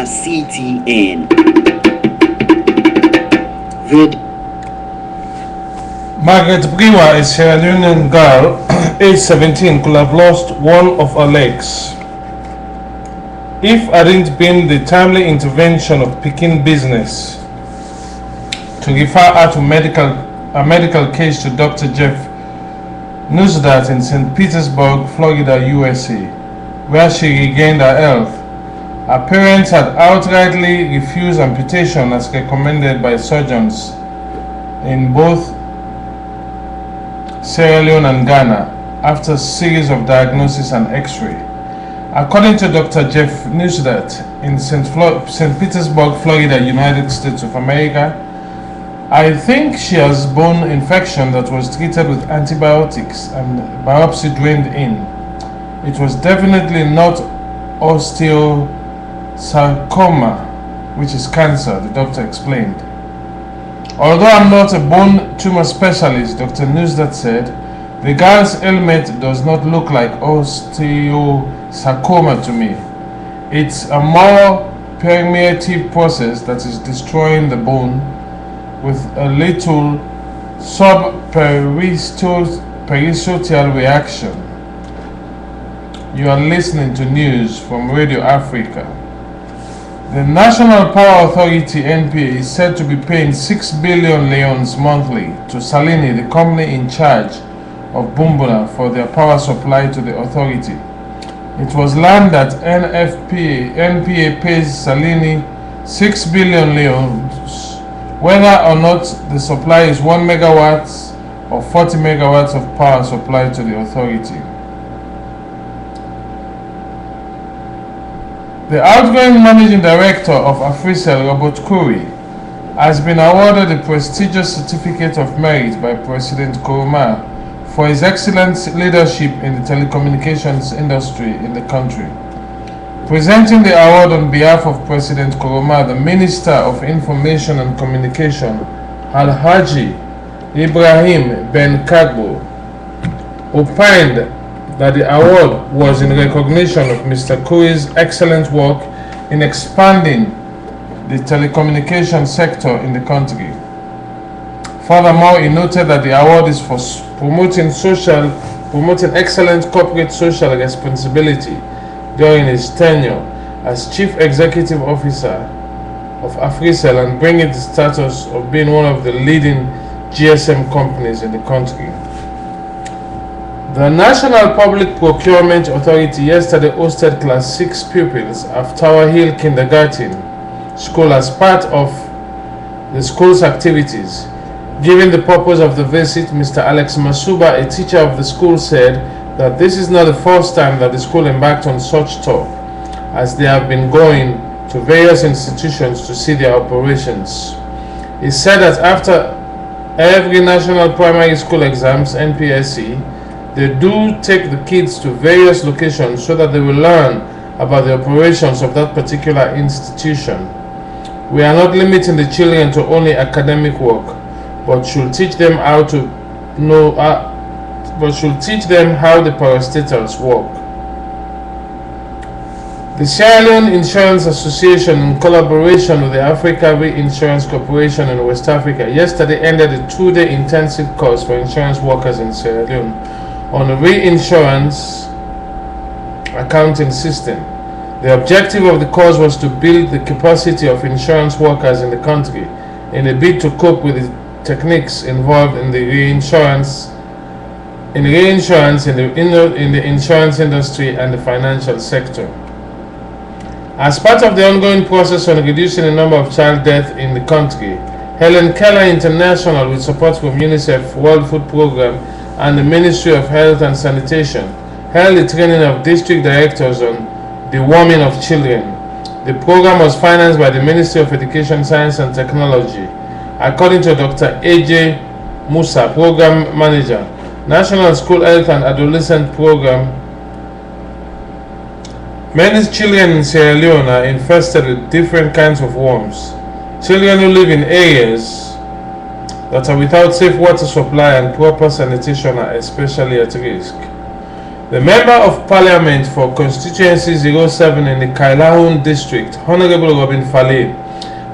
CTN. Margaret Briwa, a Sierra Leonean girl, age 17, could have lost one of her legs if hadn't been the timely intervention of Peking business to refer her to a medical case to Dr. Jeff Nusdat in St. Petersburg, Florida, USA, where she regained her health. Her parents had outrightly refused amputation as recommended by surgeons in both Sierra Leone and Ghana after a series of diagnosis and x-ray. According to Dr. Jeff Nusdat in St. Petersburg, Florida, United States of America, I think she has bone infection that was treated with antibiotics and biopsy drained in. It was definitely not osteosarcoma, which is cancer, the doctor explained. Although I'm not a bone tumor specialist, Dr. Nusdat said, the girl's ailment does not look like osteosarcoma to me. It's a more permeative process that is destroying the bone with a little subperiosteal reaction. You are listening to news from Radio Africa. The National Power Authority (NPA) is said to be paying 6 billion leones monthly to Salini, the company in charge of Bumbuna, for their power supply to the authority. It was learned that NPA pays Salini 6 billion leones whether or not the supply is 1 megawatts or 40 megawatts of power supplied to the authority. The outgoing managing director of Africell, Robert Curry, has been awarded the prestigious Certificate of Merit by President Nkrumah for his excellent leadership in the telecommunications industry in the country. Presenting the award on behalf of President Nkrumah, the Minister of Information and Communication, Alhaji Ibrahim Ben Kagbo, opined that the award was in recognition of Mr. Curry's excellent work in expanding the telecommunications sector in the country. Furthermore, he noted that the award is for promoting excellent corporate social responsibility during his tenure as Chief Executive Officer of Africell and bringing the status of being one of the leading GSM companies in the country. The National Public Procurement Authority yesterday hosted Class 6 pupils of Tower Hill Kindergarten School as part of the school's activities. Given the purpose of the visit, Mr. Alex Masuba, a teacher of the school, said that this is not the first time that the school embarked on such tour, as they have been going to various institutions to see their operations. He said that after every National Primary School Exams, NPSE, they do take the kids to various locations so that they will learn about the operations of that particular institution. We are not limiting the children to only academic work, but should teach them how the parastatals work. The Sierra Leone Insurance Association, in collaboration with the Africa Reinsurance Corporation in West Africa, yesterday ended a 2-day intensive course for insurance workers in Sierra Leone on a reinsurance accounting system. The objective of the course was to build the capacity of insurance workers in the country in a bid to cope with the techniques involved in the reinsurance in the insurance industry and the financial sector. As part of the ongoing process on reducing the number of child deaths in the country, Helen Keller International, with support from UNICEF World Food Programme and the Ministry of Health and Sanitation, held a training of district directors on deworming of children. The program was financed by the Ministry of Education, Science and Technology. According to Dr. A.J. Musa, Program Manager, National School Health and Adolescent Program, many children in Sierra Leone are infested with different kinds of worms. Children who live in areas that are without safe water supply and proper sanitation are especially at risk. The Member of Parliament for Constituency 07 in the Kailahun district, Honorable Robin Fale,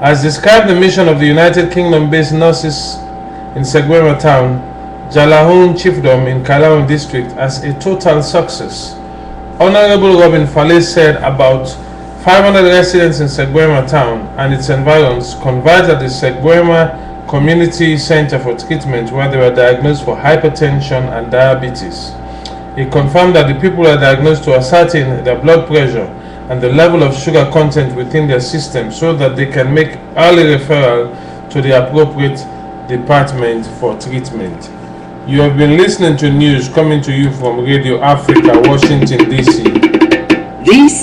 has described the mission of the United Kingdom-based nurses in Segwema town, Jalahun Chiefdom in Kailahun district as a total success. Honorable Robin Fale said about 500 residents in Segwema town and its environs converged at the Segwema Community Center for treatment where they were diagnosed for hypertension and diabetes. He confirmed that the people are diagnosed to ascertain their blood pressure and the level of sugar content within their system so that they can make early referral to the appropriate department for treatment. You have been listening to news coming to you from Radio Africa, Washington, D.C. This